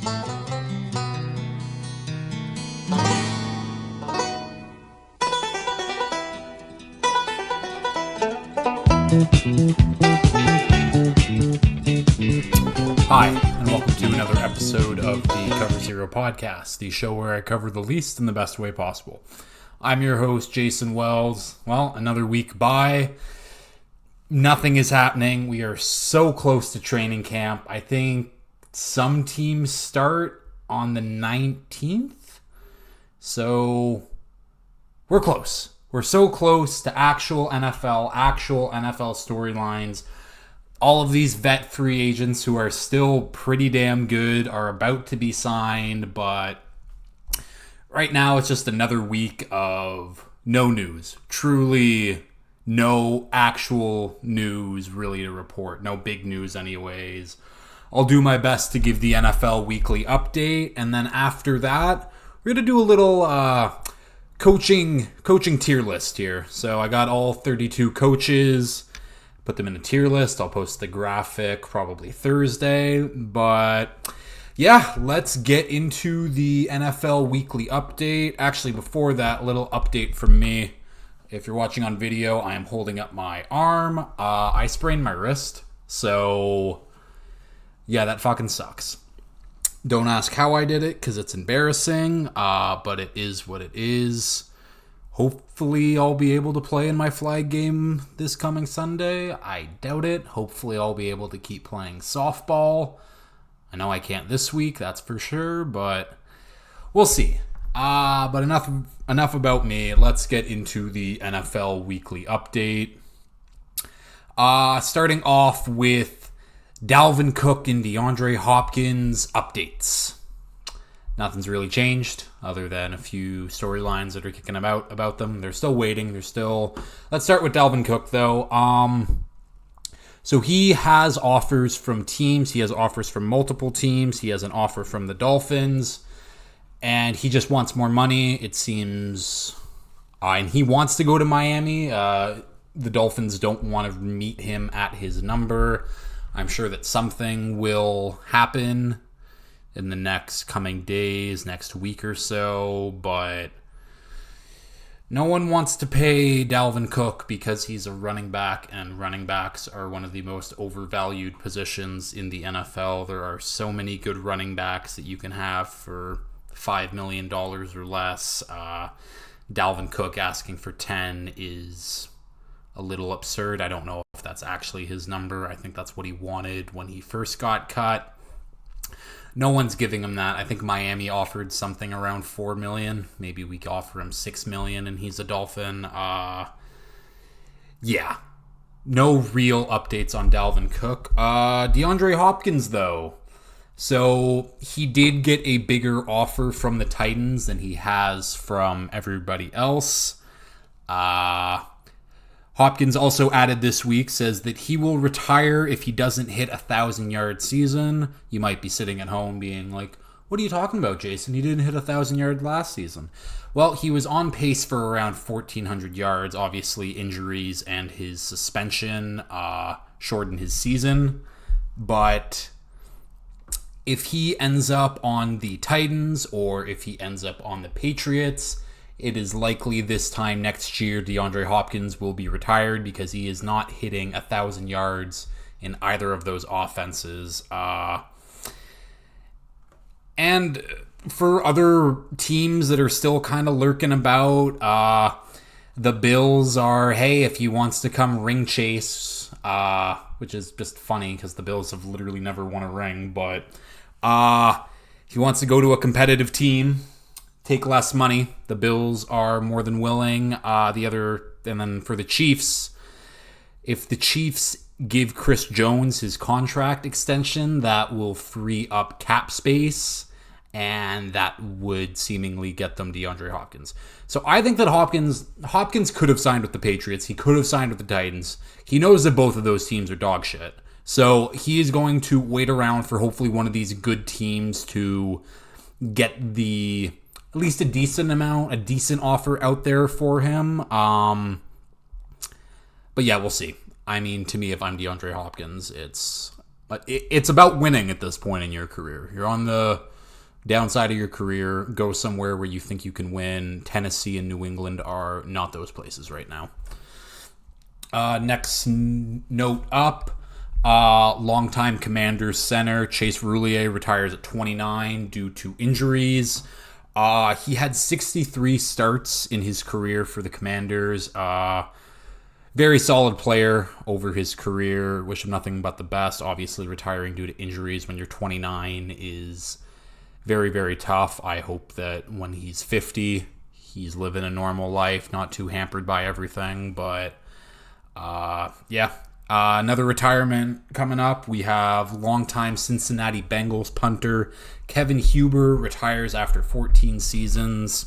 Hi, and welcome to another episode of the Cover Zero podcast, the show where I cover the least in the best way possible. I'm your host, Jason Wells. Well, another week by. Nothing is happening. We are so close to training camp. I think some teams start on the 19th. So we're close. We're so close to actual NFL storylines. All of these vet free agents who are still pretty damn good are about to be signed, but right now it's just another week of no news. Truly no actual news really to report. No big news anyways. I'll do my best to give the NFL weekly update, and then after that, we're going to do a little coaching tier list here. So I got all 32 coaches. Put them in a tier list. I'll post the graphic probably Thursday. But yeah, let's get into the NFL weekly update. Actually, before that, little update from me. If you're watching on video, I am holding up my arm. I sprained my wrist. So yeah, that fucking sucks. Don't ask how I did it because it's embarrassing. But it is what it is. Hopefully I'll be able to play in my flag game this coming Sunday. I doubt it. Hopefully I'll be able to keep playing softball. I know I can't this week, that's for sure, but we'll see. But enough about me. Let's get into the NFL weekly update. Starting off with Dalvin Cook and DeAndre Hopkins updates. Nothing's really changed other than a few storylines that are kicking about them. They're still waiting. Let's start with Dalvin Cook, though. So he has offers from teams. He has offers from multiple teams. He has an offer from the Dolphins. And he just wants more money, it seems. And he wants to go to Miami. The Dolphins don't want to meet him at his number. I'm sure that something will happen in the next coming days, next week or so, but no one wants to pay Dalvin Cook because he's a running back, and running backs are one of the most overvalued positions in the NFL. There are so many good running backs that you can have for $5 million or less. Dalvin Cook asking for 10 is a little absurd. I don't know if that's actually his number. I think that's what he wanted when he first got cut. No one's giving him that. I think Miami offered something around $4 million. Maybe we could offer him $6 million and he's a Dolphin. Yeah. No real updates on Dalvin Cook. DeAndre Hopkins, though. So he did get a bigger offer from the Titans than he has from everybody else. Hopkins also added this week, says that he will retire if he doesn't hit a 1,000-yard season. You might be sitting at home being like, what are you talking about, Jason? He didn't hit 1,000-yard last season. Well, he was on pace for around 1,400 yards. Obviously, injuries and his suspension shortened his season. But if he ends up on the Titans or if he ends up on the Patriots, it is likely this time next year DeAndre Hopkins will be retired because he is not hitting 1,000 yards in either of those offenses. And for other teams that are still kind of lurking about, the Bills are, hey, if he wants to come ring chase, which is just funny because the Bills have literally never won a ring, but he wants to go to a competitive team, take less money. The Bills are more than willing. And then for the Chiefs, if the Chiefs give Chris Jones his contract extension, that will free up cap space, and that would seemingly get them DeAndre Hopkins. So I think that Hopkins could have signed with the Patriots. He could have signed with the Titans. He knows that both of those teams are dog shit. So he is going to wait around for hopefully one of these good teams to get at least a decent offer out there for him. But yeah, we'll see. I mean, to me, if I'm DeAndre Hopkins, it's about winning at this point in your career. You're on the downside of your career, go somewhere where you think you can win. Tennessee and New England are not those places right now. Next note up, longtime Commanders center Chase Roulier retires at 29 due to injuries. He had 63 starts in his career for the Commanders. Very solid player over his career. Wish him nothing but the best. Obviously, retiring due to injuries when you're 29 is very, very tough. I hope that when he's 50, he's living a normal life, not too hampered by everything. But, another retirement coming up. We have longtime Cincinnati Bengals punter Kevin Huber retires after 14 seasons.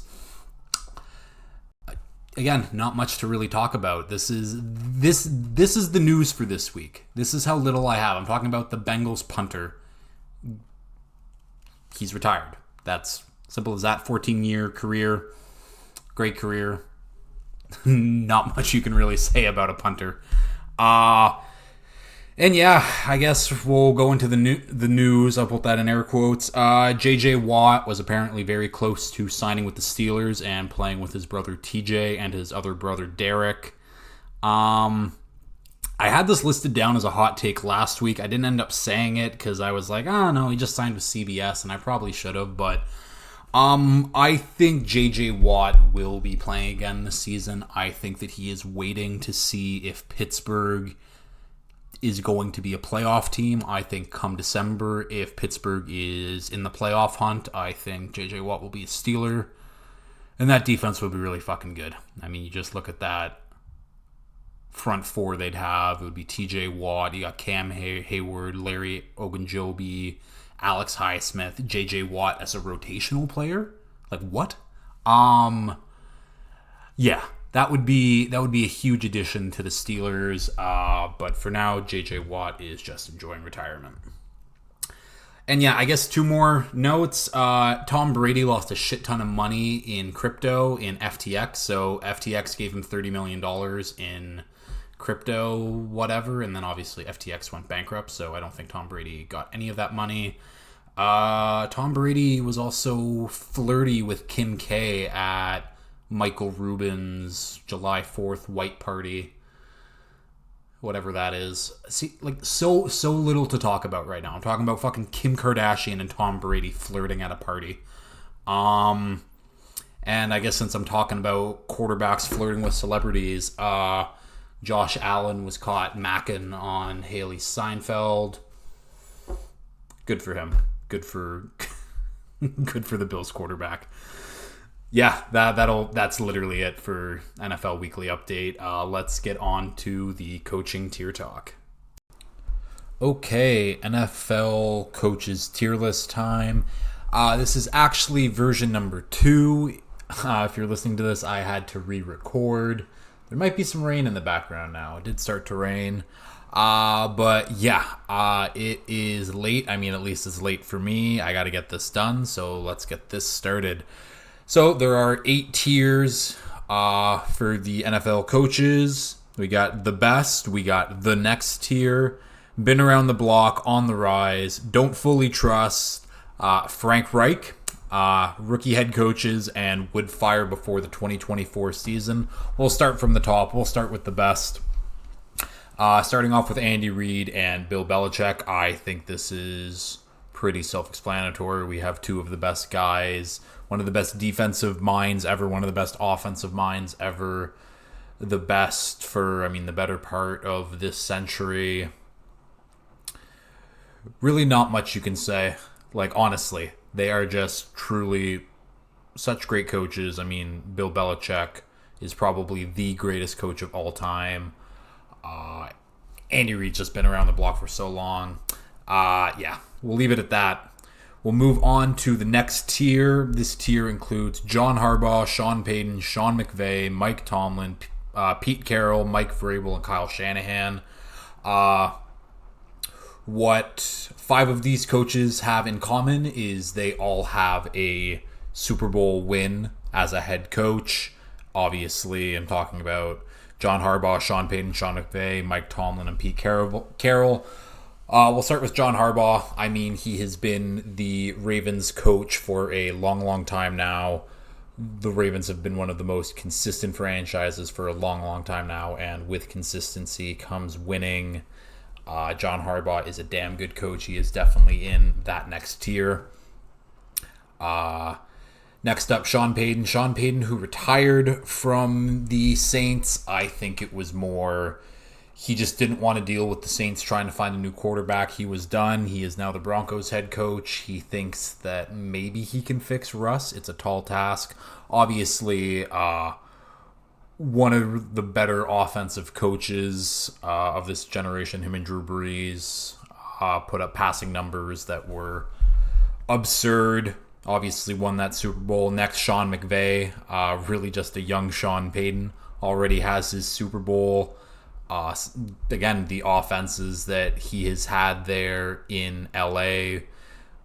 Again, not much to really talk about. This is the news for this week. This is how little I have. I'm talking about the Bengals punter. He's retired. That's simple as that. 14-year career. Great career. Not much you can really say about a punter. And yeah, I guess we'll go into the news. I'll put that in air quotes. J.J. Watt was apparently very close to signing with the Steelers and playing with his brother T.J. and his other brother Derek. I had this listed down as a hot take last week. I didn't end up saying it because I was like, oh no, he just signed with CBS, and I probably should have. But I think J.J. Watt will be playing again this season. I think that he is waiting to see if Pittsburgh is going to be a playoff team. I think come December, if Pittsburgh is in the playoff hunt, I think J.J. Watt will be a Steeler. And that defense will be really fucking good. I mean, you just look at that front four they'd have. It would be T.J. Watt, you got Cam Hayward, Larry Ogunjobi, Alex Highsmith, J.J. Watt as a rotational player. Like, what? Yeah. That would be a huge addition to the Steelers, but for now, J.J. Watt is just enjoying retirement. And yeah, I guess two more notes. Tom Brady lost a shit ton of money in crypto in FTX, so FTX gave him $30 million in crypto, whatever, and then obviously FTX went bankrupt, so I don't think Tom Brady got any of that money. Tom Brady was also flirty with Kim K at Michael Rubin's July 4th white party, whatever that is. See, like, so little to talk about right now. I'm talking about fucking Kim Kardashian and Tom Brady flirting at a party. And I guess since I'm talking about quarterbacks flirting with celebrities, Josh Allen was caught macking on Haley Seinfeld. Good for him. Good for the Bills quarterback. Yeah, that's literally it for NFL Weekly Update. Let's get on to the coaching tier talk. Okay, NFL coaches tier list time. This is actually version number 2. If you're listening to this, I had to re-record. There might be some rain in the background now. It did start to rain. But yeah, it is late. I mean, at least it's late for me. I got to get this done, so let's get this started. So there are 8 tiers for the NFL coaches. We got the best. We got the next tier. Been around the block, on the rise. Don't fully trust. Frank Reich. Rookie head coaches and would fire before the 2024 season. We'll start from the top. We'll start with the best. Starting off with Andy Reid and Bill Belichick. I think this is pretty self-explanatory. We have 2 of the best guys. One of the best defensive minds ever, one of the best offensive minds ever, the best for, the better part of this century. Really not much you can say. Like, honestly, they are just truly such great coaches. Bill Belichick is probably the greatest coach of all time. Andy Reid's just been around the block for so long. Yeah, we'll leave it at that. We'll move on to the next tier. This tier includes John Harbaugh, Sean Payton, Sean McVay, Mike Tomlin, Pete Carroll, Mike Vrabel, and Kyle Shanahan. What 5 of these coaches have in common is they all have a Super Bowl win as a head coach. Obviously, I'm talking about John Harbaugh, Sean Payton, Sean McVay, Mike Tomlin, and Pete Carroll. We'll start with John Harbaugh. I mean, he has been the Ravens coach for a long, long time now. The Ravens have been one of the most consistent franchises for a long, long time now, and with consistency comes winning. John Harbaugh is a damn good coach. He is definitely in that next tier. Next up, Sean Payton. Sean Payton, who retired from the Saints. I think it was more he just didn't want to deal with the Saints trying to find a new quarterback. He was done. He is now the Broncos head coach. He thinks that maybe he can fix Russ. It's a tall task. Obviously, one of the better offensive coaches of this generation, him and Drew Brees, put up passing numbers that were absurd. Obviously won that Super Bowl. Next, Sean McVay, really just a young Sean Payton, already has his Super Bowl. Again, the offenses that he has had there in LA,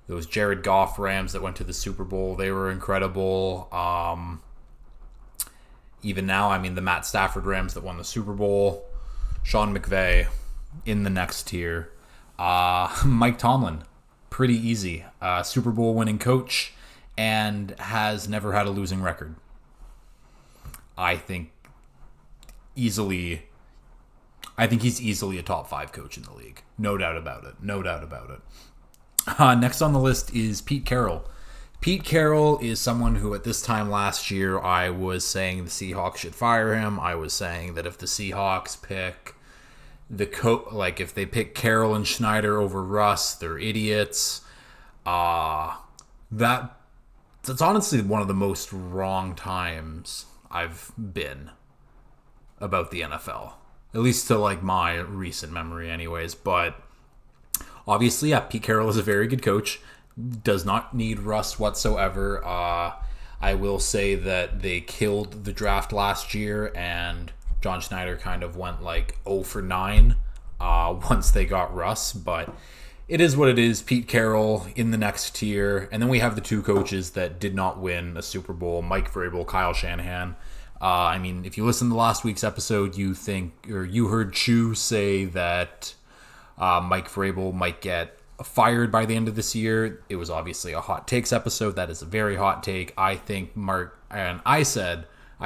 those Jared Goff Rams that went to the Super Bowl, they were incredible. Even now, I mean, the Matt Stafford Rams that won the Super Bowl. Sean McVay in the next tier. Mike Tomlin, pretty easy. Super Bowl winning coach and has never had a losing record. I think he's easily a top 5 coach in the league. No doubt about it. Next on the list is Pete Carroll. Pete Carroll is someone who at this time last year I was saying the Seahawks should fire him. I was saying that if the Seahawks pick if they pick Carroll and Schneider over Russ, they're idiots. That's honestly one of the most wrong times I've been about the NFL. At least to my recent memory anyways. But obviously, yeah, Pete Carroll is a very good coach. Does not need Russ whatsoever. I will say that they killed the draft last year, and John Schneider kind of went 0 for 9 once they got Russ. But it is what it is. Pete Carroll in the next tier. And then we have the 2 coaches that did not win a Super Bowl, Mike Vrabel, Kyle Shanahan. I mean, if you listen to last week's episode, you heard Chu say that Mike Vrabel might get fired by the end of this year. It was obviously a hot takes episode. That is a very hot take. I think I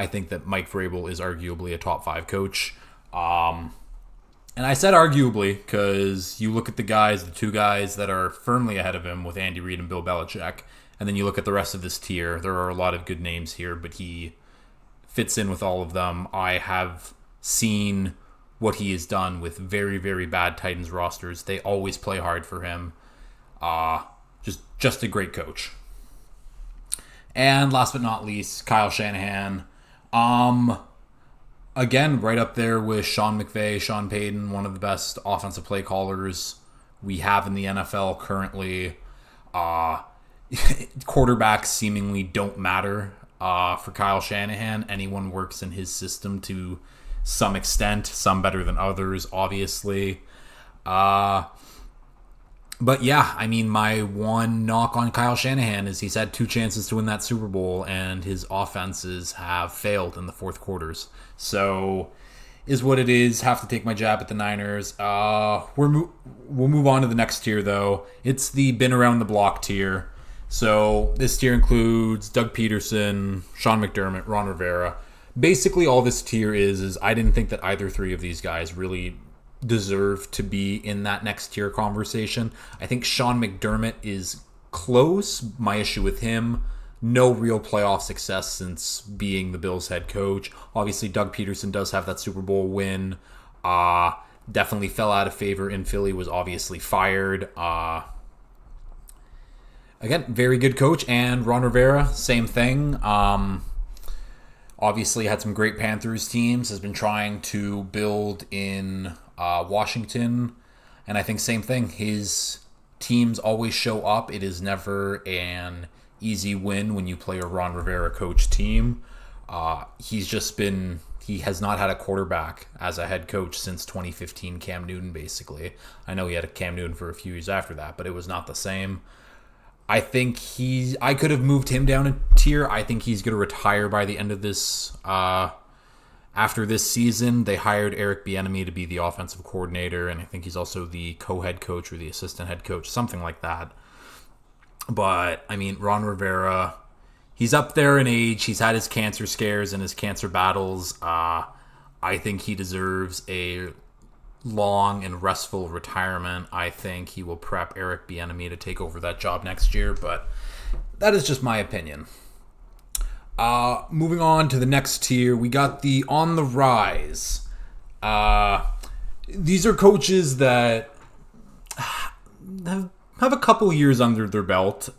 think that Mike Vrabel is arguably a top 5 coach. And I said arguably because you look at the 2 guys that are firmly ahead of him with Andy Reid and Bill Belichick, and then you look at the rest of this tier. There are a lot of good names here, but he fits in with all of them. I have seen what he has done with very, very bad Titans rosters. They always play hard for him. Just a great coach. And last but not least, Kyle Shanahan. Again, right up there with Sean McVay, Sean Payton, one of the best offensive play callers we have in the NFL currently. Quarterbacks seemingly don't matter. For Kyle Shanahan, anyone works in his system to some extent, some better than others, obviously. But yeah, I mean, my one knock on Kyle Shanahan is he's had 2 chances to win that Super Bowl, and his offenses have failed in the fourth quarters. So, is what it is. Have to take my jab at the Niners. We'll move on to the next tier, though. It's the been around the block tier. So this tier includes Doug Peterson, Sean McDermott, Ron Rivera. Basically, all this tier is I didn't think that either 3 of these guys really deserve to be in that next tier conversation. I think Sean McDermott is close. My issue with him, no real playoff success since being the Bills head coach. Obviously, Doug Peterson does have that Super Bowl win. Definitely fell out of favor in Philly, was obviously fired. Again, very good coach. And Ron Rivera, same thing. Obviously had some great Panthers teams, has been trying to build in Washington. And I think same thing. His teams always show up. It is never an easy win when you play a Ron Rivera coach team. He has not had a quarterback as a head coach since 2015 Cam Newton, basically. I know he had a Cam Newton for a few years after that, but it was not the same. I think I could have moved him down a tier. I think he's going to retire by the end of this After this season, they hired Eric Bieniemy to be the offensive coordinator, and I think he's also the co-head coach or the assistant head coach, something like that. But, I mean, Ron Rivera, he's up there in age. He's had his cancer scares and his cancer battles. I think he deserves a long and restful retirement. I think he will prep Eric Bieniemy to take over that job next year, but that is just my opinion. Moving on to the next tier, we got the on the rise. These are coaches that have a couple years under their belt.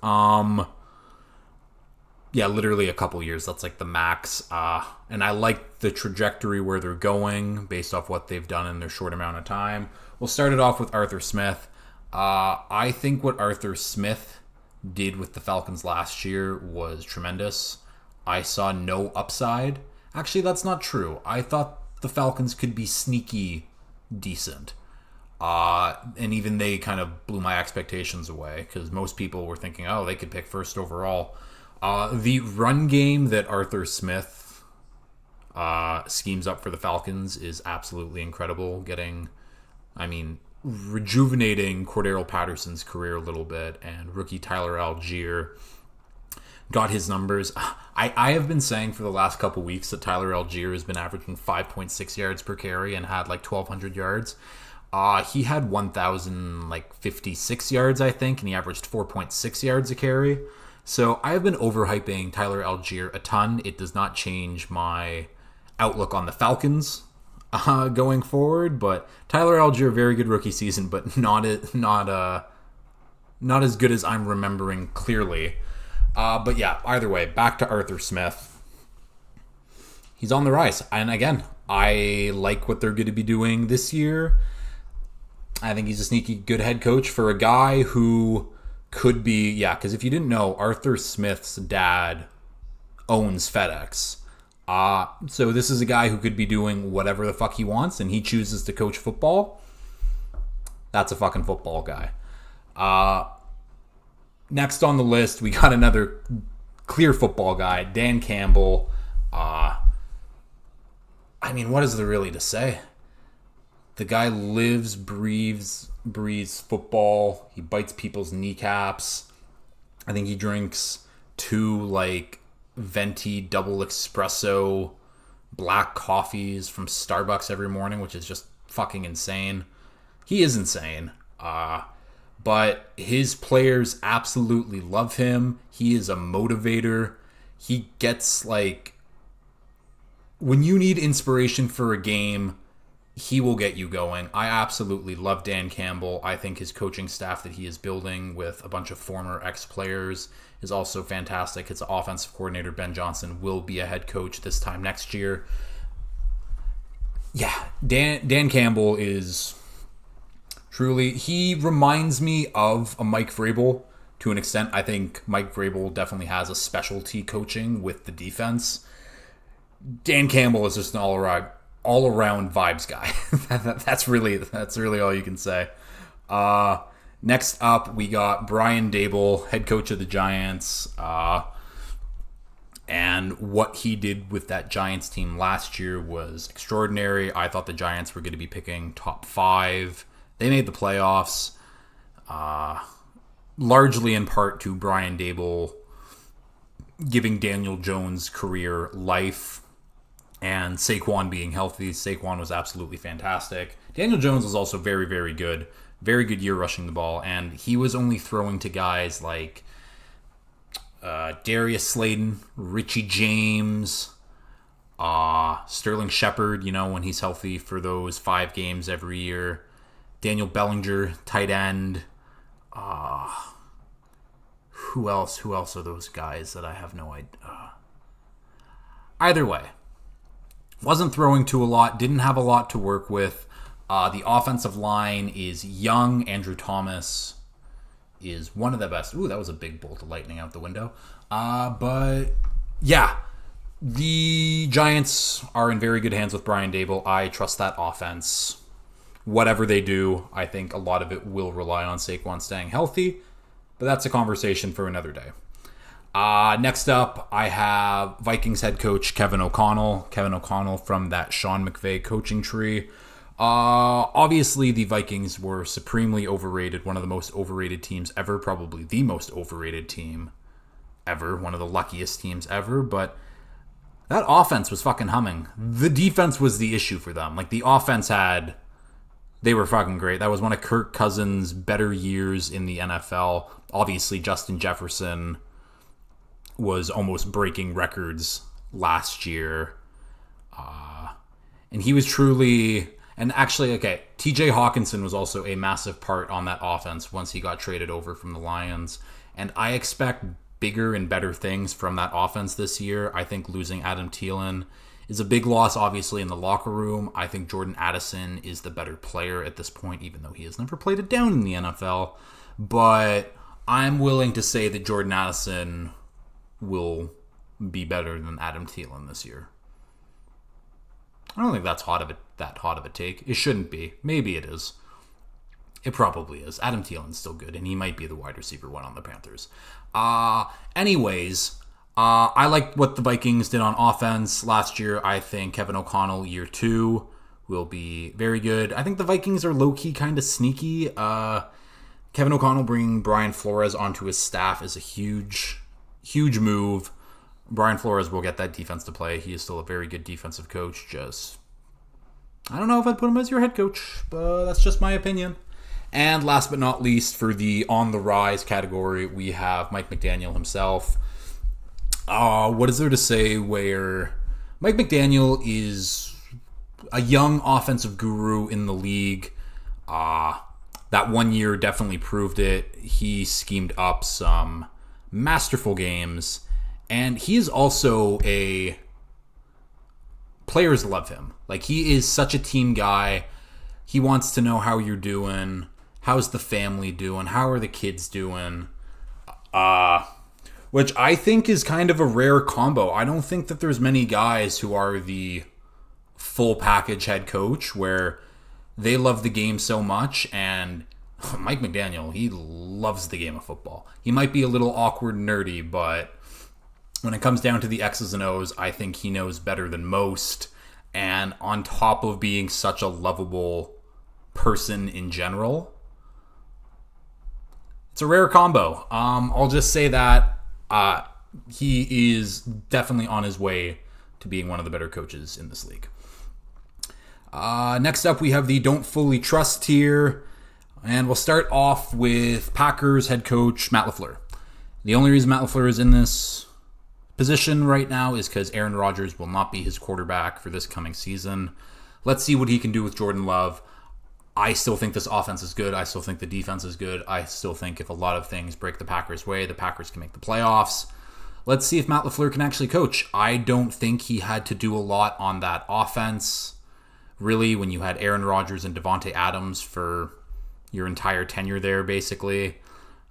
Yeah, literally a couple years. That's like the max. And I like the trajectory where they're going based off what they've done in their short amount of time. We'll start it off with Arthur Smith. I think what Arthur Smith did with the Falcons last year was tremendous. I saw no upside. Actually, that's not true. I thought the Falcons could be sneaky decent. And even they kind of blew my expectations away because most people were thinking, oh, they could pick first overall. The run game that Arthur Smith schemes up for the Falcons is absolutely incredible. Rejuvenating Cordero Patterson's career a little bit, and rookie Tyler Algier got his numbers. I have been saying for the last couple weeks that Tyler Algier has been averaging 5.6 yards per carry and had like 1,200 yards. He had 1,056 yards, I think, and he averaged 4.6 yards a carry. So I have been overhyping Tyler Algier a ton. It does not change my outlook on the Falcons going forward. But Tyler Algier, very good rookie season, but not as good as I'm remembering clearly. But yeah, either way, back to Arthur Smith. He's on the rise. And again, I like what they're going to be doing this year. I think he's a sneaky good head coach for a guy who could be, because if you didn't know, Arthur Smith's dad owns FedEx. So this is a guy who could be doing whatever the fuck he wants, and he chooses to coach football. That's a fucking football guy. Next on the list, we got another clear football guy, Dan Campbell. What is there really to say? The guy lives, breathes football. He bites people's kneecaps. I think he drinks 2 venti double espresso black coffees from Starbucks every morning, which is just fucking insane. He is insane. But his players absolutely love him. He is a motivator. He gets when you need inspiration for a game, he will get you going. I absolutely love Dan Campbell. I think his coaching staff that he is building with a bunch of former ex-players is also fantastic. His offensive coordinator, Ben Johnson, will be a head coach this time next year. Yeah, Dan Campbell is truly... He reminds me of a Mike Vrabel to an extent. I think Mike Vrabel definitely has a specialty coaching with the defense. Dan Campbell is just an all-around vibes guy. That's really all you can say. Next up, we got Brian Daboll, head coach of the Giants. And what he did with that Giants team last year was extraordinary. I thought the Giants were going to be picking top 5. They made the playoffs, largely in part to Brian Daboll giving Daniel Jones' career life. And Saquon being healthy. Saquon was absolutely fantastic. Daniel Jones was also very, very good. Very good year rushing the ball. And he was only throwing to guys like Darius Slayton, Richie James, Sterling Shepard, when he's healthy for those 5 games every year. Daniel Bellinger, tight end. Who else? Who else are those guys that I have no idea? Either way. Wasn't throwing to a lot, didn't have a lot to work with. The offensive line is young. Andrew Thomas is one of the best. Ooh, that was a big bolt of lightning out the window. But yeah, the Giants are in very good hands with Brian Daboll. I trust that offense. Whatever they do, I think a lot of it will rely on Saquon staying healthy. But that's a conversation for another day. Next up, I have Vikings head coach Kevin O'Connell. Kevin O'Connell from that Sean McVay coaching tree. Obviously, the Vikings were supremely overrated. One of the most overrated teams ever. Probably the most overrated team ever. One of the luckiest teams ever. But that offense was fucking humming. The defense was the issue for them. Like, the offense they were fucking great. That was one of Kirk Cousins' better years in the NFL. Obviously, Justin Jefferson was almost breaking records last year. And he was truly... And actually, okay, TJ Hawkinson was also a massive part on that offense once he got traded over from the Lions. And I expect bigger and better things from that offense this year. I think losing Adam Thielen is a big loss, obviously, in the locker room. I think Jordan Addison is the better player at this point, even though he has never played it down in the NFL. But I'm willing to say that Jordan Addison will be better than Adam Thielen this year. I don't think that's that hot of a take. It shouldn't be. Maybe it is. It probably is. Adam Thielen's still good, and he might be the wide receiver one on the Panthers. Anyways, I like what the Vikings did on offense last year. I think Kevin O'Connell, year 2, will be very good. I think the Vikings are low-key kind of sneaky. Kevin O'Connell bringing Brian Flores onto his staff is a huge, huge move. Brian Flores will get that defense to play. He is still a very good defensive coach. I don't know if I'd put him as your head coach, but that's just my opinion. And last but not least, for the on the rise category, we have Mike McDaniel himself. What is there to say where Mike McDaniel is a young offensive guru in the league? That 1 year definitely proved it. He schemed up some masterful games. And he is also players love him. Like, he is such a team guy. He wants to know how you're doing. How's the family doing? How are the kids doing? Which I think is kind of a rare combo. I don't think that there's many guys who are the full package head coach where they love the game so much. And Mike McDaniel, he loves the game of football. He might be a little awkward and nerdy, but when it comes down to the X's and O's, I think he knows better than most. And on top of being such a lovable person in general, it's a rare combo. I'll just say that he is definitely on his way to being one of the better coaches in this league. Next up, we have the don't fully trust tier. And we'll start off with Packers head coach Matt LaFleur. The only reason Matt LaFleur is in this position right now is because Aaron Rodgers will not be his quarterback for this coming season. Let's see what he can do with Jordan Love. I still think this offense is good. I still think the defense is good. I still think if a lot of things break the Packers' way, the Packers can make the playoffs. Let's see if Matt LaFleur can actually coach. I don't think he had to do a lot on that offense. Really, when you had Aaron Rodgers and Devontae Adams for your entire tenure there, basically.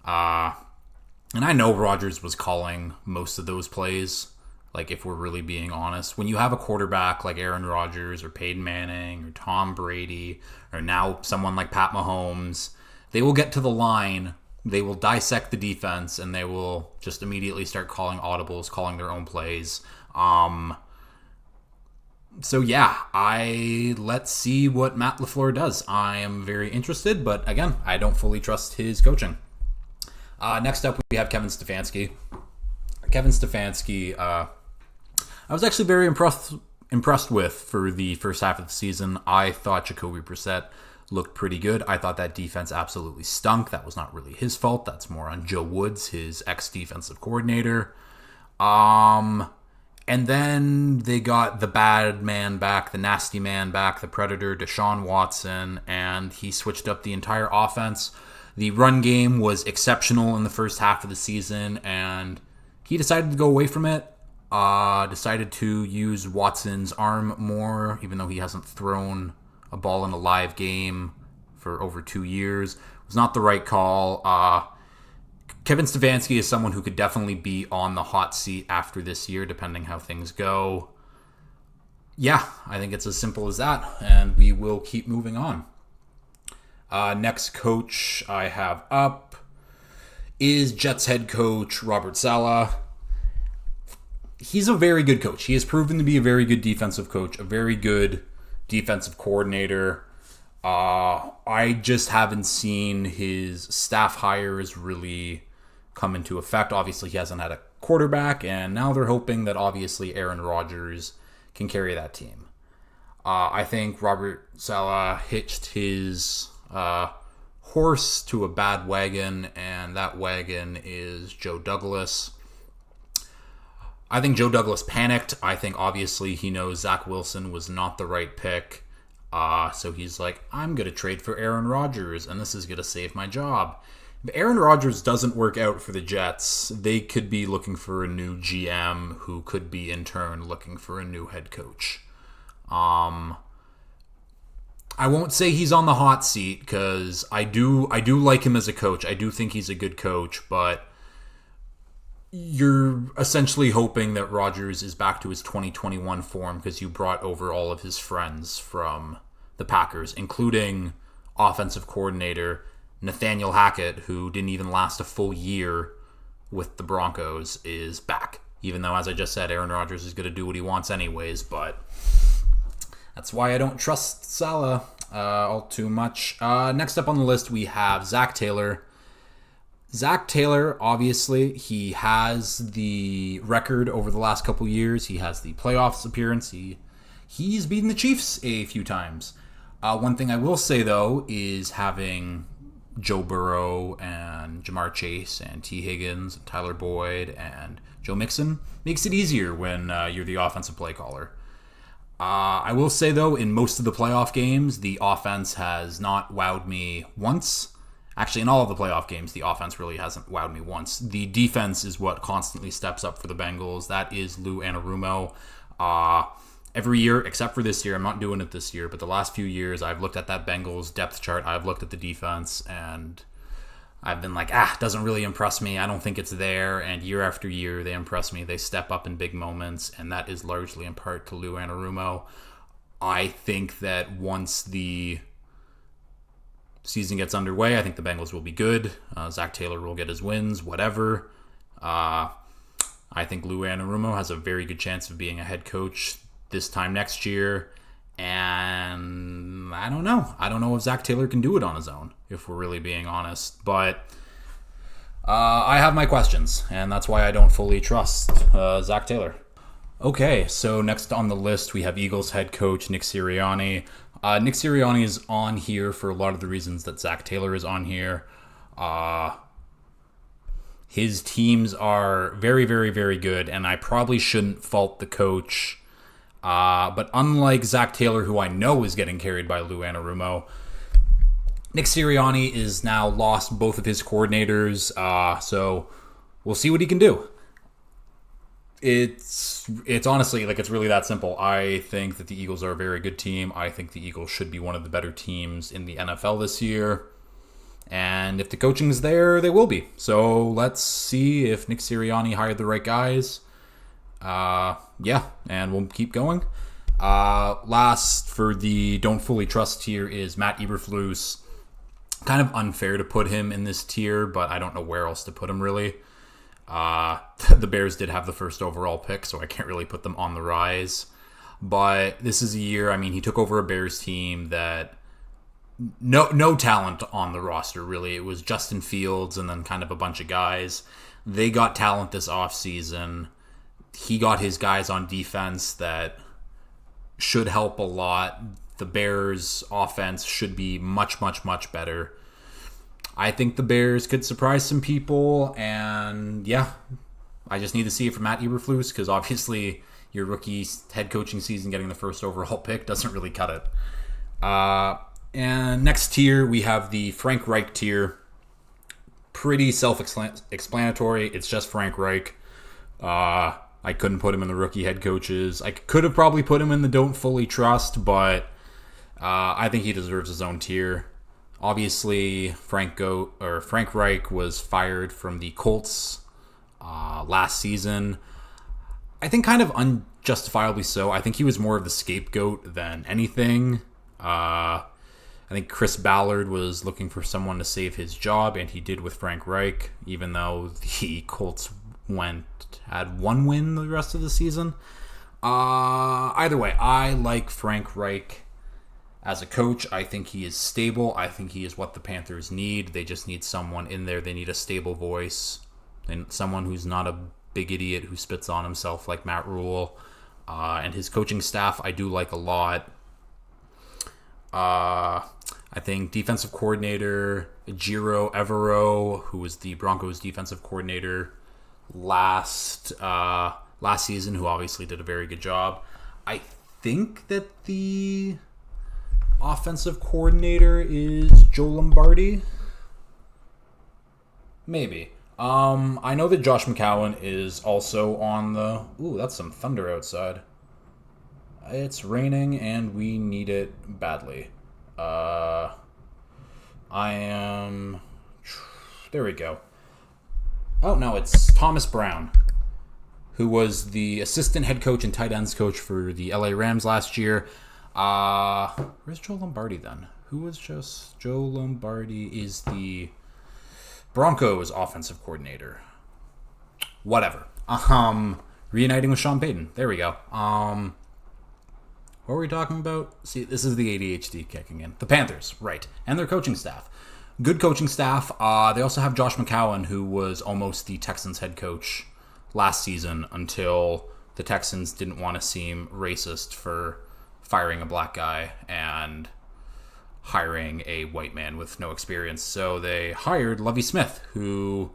And I know Rodgers was calling most of those plays, like, if we're really being honest. When you have a quarterback like Aaron Rodgers or Peyton Manning or Tom Brady or now someone like Pat Mahomes, they will get to the line, they will dissect the defense, and they will just immediately start calling audibles, calling their own plays. So yeah, let's see what Matt LaFleur does. I am very interested, but again, I don't fully trust his coaching. Next up, we have Kevin Stefanski. Kevin Stefanski, I was actually very impressed with for the first half of the season. I thought Jacoby Brissett looked pretty good. I thought that defense absolutely stunk. That was not really his fault. That's more on Joe Woods, his ex-defensive coordinator. And then they got the bad man back, the nasty man back, the Predator, Deshaun Watson, and he switched up the entire offense. The run game was exceptional in the first half of the season, and he decided to go away from it. Decided to use Watson's arm more, even though he hasn't thrown a ball in a live game for over 2 years. It was not the right call. Kevin Stefanski is someone who could definitely be on the hot seat after this year, depending how things go. Yeah, I think it's as simple as that, and we will keep moving on. Next coach I have up is Jets head coach Robert Saleh. he's a very good coach. He has proven to be a very good defensive coach, a very good defensive coordinator. I just haven't seen his staff hires really come into effect. Obviously, he hasn't had a quarterback, and now they're hoping that obviously Aaron Rodgers can carry that team. I think Robert Saleh hitched his horse to a bad wagon, and that wagon is Joe Douglas. I think Joe Douglas panicked. I think obviously he knows Zach Wilson was not the right pick. So he's like, I'm going to trade for Aaron Rodgers, and this is going to save my job. If Aaron Rodgers doesn't work out for the Jets, they could be looking for a new GM who could be in turn looking for a new head coach. I won't say he's on the hot seat because I do like him as a coach. I do think he's a good coach, but you're essentially hoping that Rodgers is back to his 2021 form because you brought over all of his friends from the Packers, including offensive coordinator Nathaniel Hackett, who didn't even last a full year with the Broncos, is back. Even though, as I just said, Aaron Rodgers is going to do what he wants anyways, but that's why I don't trust Saleh all too much. Next up on the list, we have Zach Taylor. Zach Taylor, obviously, he has the record over the last couple years. He has the playoffs appearance. He's beaten the Chiefs a few times. One thing I will say, though, is having Joe Burrow and Jamar Chase and T. Higgins and Tyler Boyd and Joe Mixon makes it easier when you're the offensive play caller. I will say, though, in most of the playoff games, the offense has not wowed me once. Actually, in all of the playoff games, the offense really hasn't wowed me once. The defense is what constantly steps up for the Bengals. That is Lou Anarumo. Every year, except for this year, I'm not doing it this year, but the last few years, I've looked at that Bengals depth chart. I've looked at the defense, and I've been like, it doesn't really impress me. I don't think it's there. And year after year, they impress me. They step up in big moments, and that is largely in part to Lou Anarumo. I think that once the season gets underway, I think the Bengals will be good. Zach Taylor will get his wins, whatever. I think Lou Anarumo has a very good chance of being a head coach this time next year. And I don't know. I don't know if Zach Taylor can do it on his own, if we're really being honest. But I have my questions, and that's why I don't fully trust Zach Taylor. Okay, so next on the list, we have Eagles head coach Nick Sirianni. Nick Sirianni is on here for a lot of the reasons that Zach Taylor is on here. His teams are very, very, very good, and I probably shouldn't fault the coach. But unlike Zach Taylor, who I know is getting carried by Lou Anarumo, Nick Sirianni is now lost both of his coordinators, so we'll see what he can do. It's honestly, it's really that simple. I think that the Eagles are a very good team. I think the Eagles should be one of the better teams in the NFL this year. And if the coaching is there, they will be. So let's see if Nick Sirianni hired the right guys. And we'll keep going. Last for the don't fully trust tier is Matt Eberflus. Kind of unfair to put him in this tier, but I don't know where else to put him really. The Bears did have the first overall pick, so I can't really put them on the rise. But this is a year, he took over a Bears team that no talent on the roster, really. It was Justin Fields and then kind of a bunch of guys. They got talent this offseason. He got his guys on defense that should help a lot. The Bears' offense should be much, much, much better. I think the Bears could surprise some people, and I just need to see it from Matt Eberflus, because obviously your rookie head coaching season getting the first overall pick doesn't really cut it. And next tier, we have the Frank Reich tier. Pretty self-explanatory. It's just Frank Reich. I couldn't put him in the rookie head coaches. I could have probably put him in the don't fully trust, but I think he deserves his own tier. Obviously, Frank Reich was fired from the Colts last season. I think kind of unjustifiably so. I think he was more of the scapegoat than anything. I think Chris Ballard was looking for someone to save his job, and he did with Frank Reich, even though the Colts had one win the rest of the season. Either way, I like Frank Reich as a coach. I think he is stable. I think he is what the Panthers need. They just need someone in there. They need a stable voice and someone who's not a big idiot who spits on himself like Matt Rule. And his coaching staff I do like a lot. I think defensive coordinator Ejiro Evero, who was the Broncos defensive coordinator last season, who obviously did a very good job. I think that the offensive coordinator is Joe Lombardi. Maybe. I know that Josh McCown is also on the... Ooh, that's some thunder outside. It's raining and we need it badly. I am... There we go. Oh, no, it's Thomas Brown, who was the assistant head coach and tight ends coach for the LA Rams last year. Where's Joe Lombardi then? Who was just... Joe Lombardi is the Broncos offensive coordinator. Whatever. Reuniting with Sean Payton. There we go. What were we talking about? See, this is the ADHD kicking in. The Panthers, right. And their coaching staff. Good coaching staff. They also have Josh McCown, who was almost the Texans head coach last season until the Texans didn't want to seem racist for firing a black guy and hiring a white man with no experience. So they hired Lovie Smith, who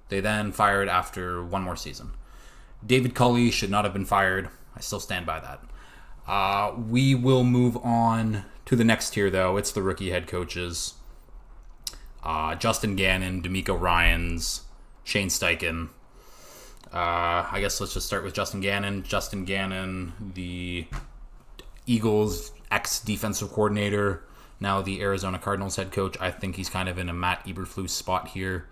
they then fired after one more season. David Culley should not have been fired. I still stand by that. We will move on to the next tier, though. It's the rookie head coaches. Justin Gannon, DeMeco Ryans, Shane Steichen. I guess let's just start with Justin Gannon. Justin Gannon, the Eagles ex-defensive coordinator, now the Arizona Cardinals head coach. I think he's kind of in a Matt Eberflus spot here.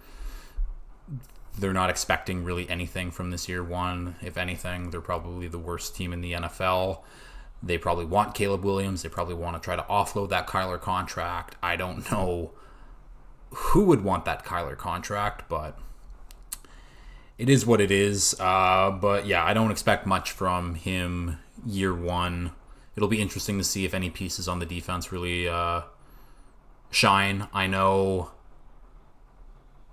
They're not expecting really anything from this year one. If anything, they're probably the worst team in the NFL. They probably want Caleb Williams. They probably want to try to offload that Kyler contract. I don't know who would want that Kyler contract, but it is what it is. But yeah, I don't expect much from him year one. It'll be interesting to see if any pieces on the defense really shine. I know,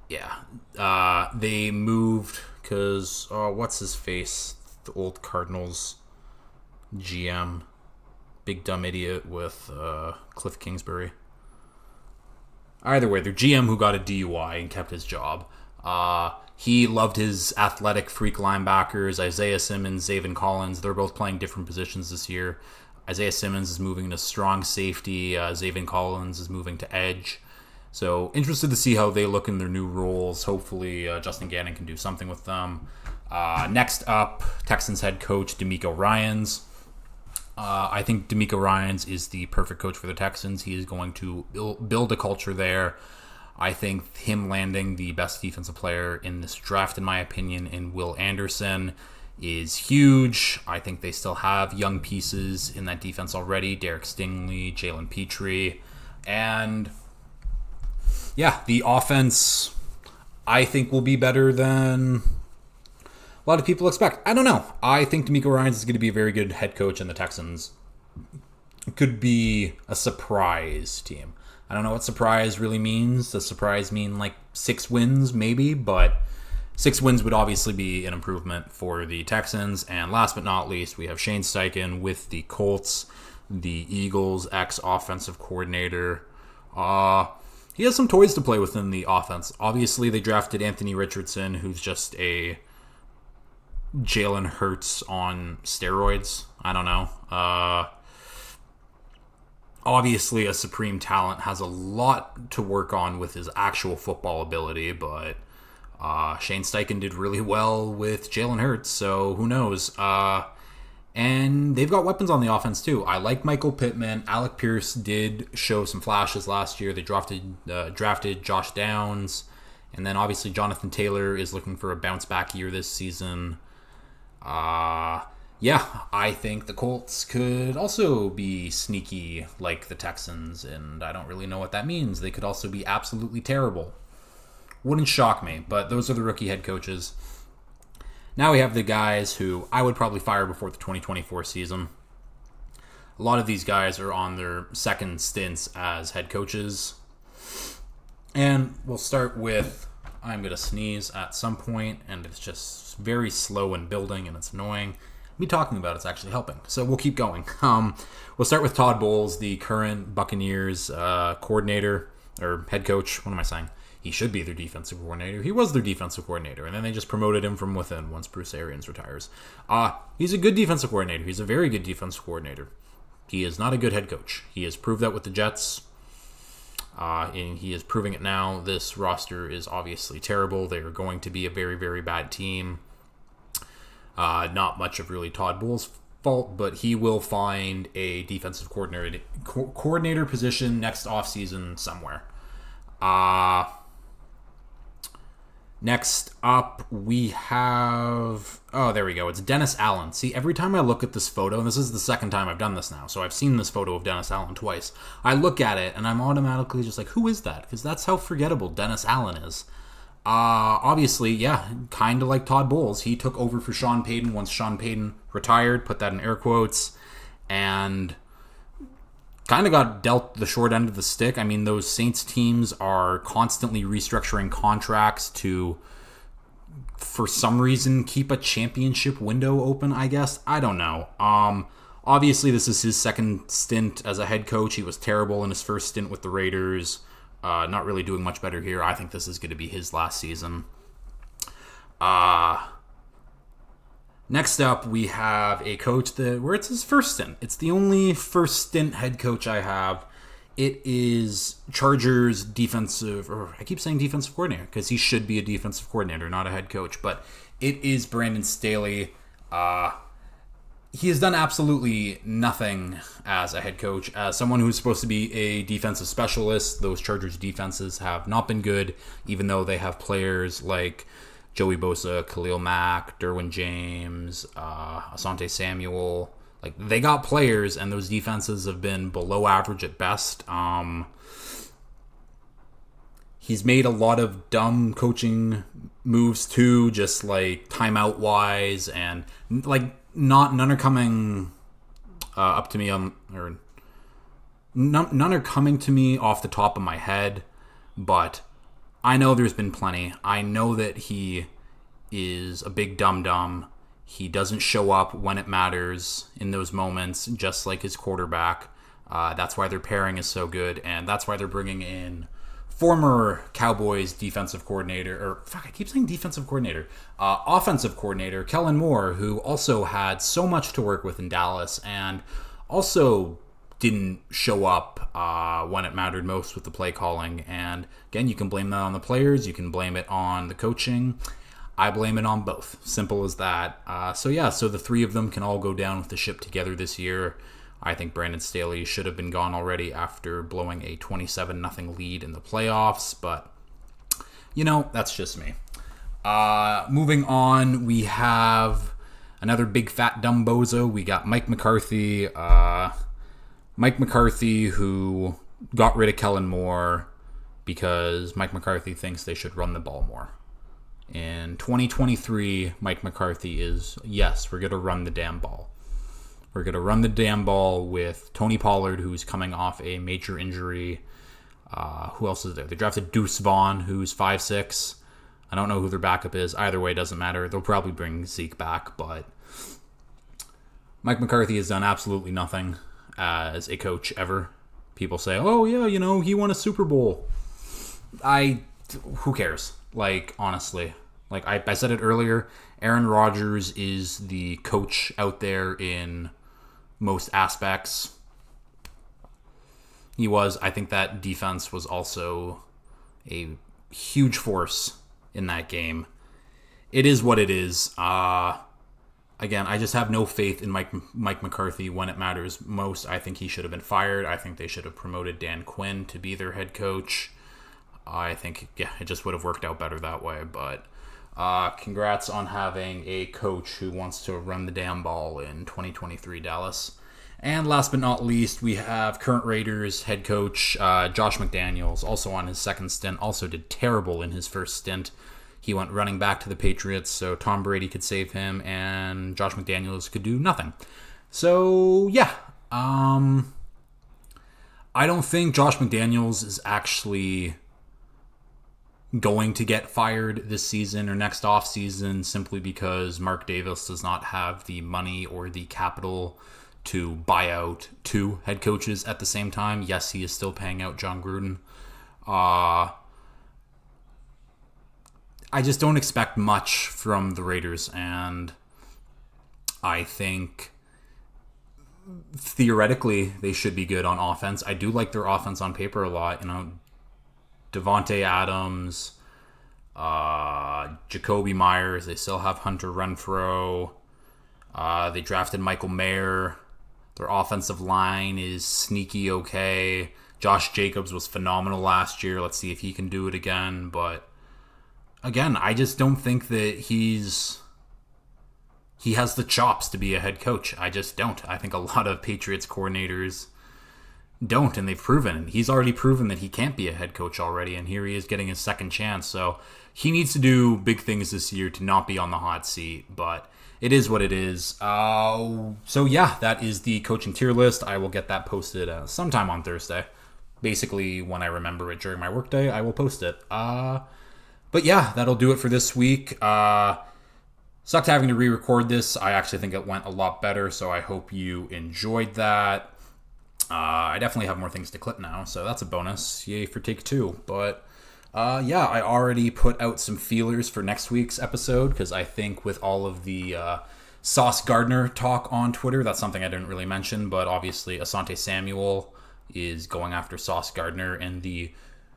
they moved because, what's his face? The old Cardinals GM. Big dumb idiot with Cliff Kingsbury. Either way, their GM who got a DUI and kept his job. He loved his athletic freak linebackers, Isaiah Simmons, Zaven Collins. They're both playing different positions this year. Isaiah Simmons is moving to strong safety. Zaven Collins is moving to edge. So interested to see how they look in their new roles. Hopefully Justin Gannon can do something with them. Next up, Texans head coach DeMeco Ryans. I think DeMeco Ryans is the perfect coach for the Texans. He is going to build a culture there. I think him landing the best defensive player in this draft, in my opinion, in Will Anderson, is huge. I think they still have young pieces in that defense already. Derek Stingley, Jalen Petrie. And yeah, the offense, I think, will be better than a lot of people expect. I don't know. I think DeMeco Ryans is going to be a very good head coach, and the Texans could be a surprise team. I don't know what surprise really means. Does surprise mean like 6 wins maybe? But 6 wins would obviously be an improvement for the Texans. And last but not least, we have Shane Steichen with the Colts, the Eagles ex-offensive coordinator. He has some toys to play with in the offense. Obviously, they drafted Anthony Richardson, who's just a Jalen Hurts on steroids. I don't know. Obviously, a supreme talent, has a lot to work on with his actual football ability, but Shane Steichen did really well with Jalen Hurts, so who knows? And they've got weapons on the offense, too. I like Michael Pittman. Alec Pierce did show some flashes last year. They drafted Josh Downs, and then obviously Jonathan Taylor is looking for a bounce-back year this season. I think the Colts could also be sneaky like the Texans, and I don't really know what that means. They could also be absolutely terrible. Wouldn't shock me, but those are the rookie head coaches. Now we have the guys who I would probably fire before the 2024 season. A lot of these guys are on their second stints as head coaches. And we'll start with, I'm going to sneeze at some point, and it's just very slow in building, and it's annoying. Me talking about it's actually helping. So we'll keep going. We'll start with Todd Bowles, the current Buccaneers coordinator, or head coach. What am I saying? He should be their defensive coordinator. He was their defensive coordinator, and then they just promoted him from within once Bruce Arians retires. He's a good defensive coordinator. He's a very good defensive coordinator. He is not a good head coach. He has proved that with the Jets. And he is proving it now. This roster is obviously terrible. They are going to be a very, very bad team. Not much of really Todd Bowles' fault, but he will find a defensive coordinator position next offseason somewhere. Next up, we have... Oh, there we go. It's Dennis Allen. See, every time I look at this photo, and this is the second time I've done this now, so I've seen this photo of Dennis Allen twice. I look at it, and I'm automatically just like, who is that? Because that's how forgettable Dennis Allen is. Obviously, yeah, kind of like Todd Bowles. He took over for Sean Payton once Sean Payton retired, put that in air quotes, and kind of got dealt the short end of the stick. I mean, those Saints teams are constantly restructuring contracts to, for some reason, keep a championship window open, I guess. I don't know. Obviously, this is his second stint as a head coach. He was terrible in his first stint with the Raiders. Not really doing much better here. I think this is going to be his last season. Next up, we have a coach where it's his first stint. It's the only first stint head coach I have. It is Chargers defensive, or I keep saying defensive coordinator because he should be a defensive coordinator, not a head coach. But it is Brandon Staley. He has done absolutely nothing as a head coach. As someone who's supposed to be a defensive specialist, those Chargers defenses have not been good, even though they have players like Joey Bosa, Khalil Mack, Derwin James, Asante Samuel. Like, they got players, and those defenses have been below average at best. He's made a lot of dumb coaching moves too, just like timeout wise, and like none are coming up to me none are coming to me off the top of my head, but I know there's been plenty. I know that he is a big dum-dum. He doesn't show up when it matters in those moments, just like his quarterback. That's why their pairing is so good, and that's why they're bringing in former Cowboys defensive coordinator, offensive coordinator, Kellen Moore, who also had so much to work with in Dallas, and also didn't show up when it mattered most with the play calling. And again, you can blame that on the players, you can blame it on the coaching. I blame it on both. Simple as that. So the three of them can all go down with the ship together this year. I think Brandon Staley should have been gone already after blowing a 27-0 lead in the playoffs, but that's just me. Moving on, we have another big fat dumb bozo. We got Mike McCarthy. Mike McCarthy, who got rid of Kellen Moore because Mike McCarthy thinks they should run the ball more. In 2023, Mike McCarthy is, yes, we're going to run the damn ball. We're going to run the damn ball with Tony Pollard, who's coming off a major injury. Who else is there? They drafted Deuce Vaughn, who's 5'6". I don't know who their backup is. Either way, it doesn't matter. They'll probably bring Zeke back, but Mike McCarthy has done absolutely nothing as a coach ever. People say, oh, yeah, he won a Super Bowl. Who cares? Like, honestly. Like, I said it earlier, Aaron Rodgers is the coach out there in most aspects. He was. I think that defense was also a huge force in that game. It is what it is. Again, I just have no faith in Mike McCarthy when it matters most. I think he should have been fired. I think they should have promoted Dan Quinn to be their head coach. I think, it just would have worked out better that way. But congrats on having a coach who wants to run the damn ball in 2023 Dallas. And last but not least, we have current Raiders head coach Josh McDaniels, also on his second stint, also did terrible in his first stint. he went running back to the Patriots so Tom Brady could save him and Josh McDaniels could do nothing. So, yeah. I don't think Josh McDaniels is actually going to get fired this season or next offseason simply because Mark Davis does not have the money or the capital to buy out two head coaches at the same time. Yes, he is still paying out John Gruden. I just don't expect much from the Raiders, and I think theoretically they should be good on offense. I do like their offense on paper a lot. Devontae Adams, Jacoby Myers. They still have Hunter Renfrow. They drafted Michael Mayer. Their offensive line is sneaky okay. Josh Jacobs was phenomenal last year. Let's see if he can do it again. But again, I just don't think that he has the chops to be a head coach. I just don't. I think a lot of Patriots coordinators don't, and they've proven. He's already proven that he can't be a head coach already, and here he is getting his second chance. So he needs to do big things this year to not be on the hot seat, but it is what it is. So yeah, that is the coaching tier list. I will get that posted sometime on Thursday. Basically, when I remember it during my workday, I will post it. But yeah, that'll do it for this week. Sucked having to re-record this. I actually think it went a lot better, so I hope you enjoyed that. I definitely have more things to clip now, so that's a bonus. Yay for take 2. But yeah, I already put out some feelers for next week's episode because I think with all of the Sauce Gardner talk on Twitter, that's something I didn't really mention, but obviously Asante Samuel is going after Sauce Gardner and the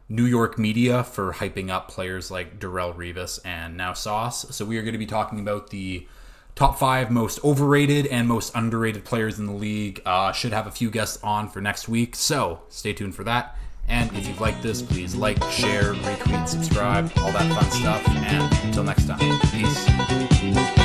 New York media for hyping up players like Darrelle Revis and now Sauce. So we are going to be talking about the top 5 most overrated and most underrated players in the league. Should have a few guests on for next week, so stay tuned for that. And if you've liked this, please like, share, retweet, subscribe, all that fun stuff. And until next time, peace.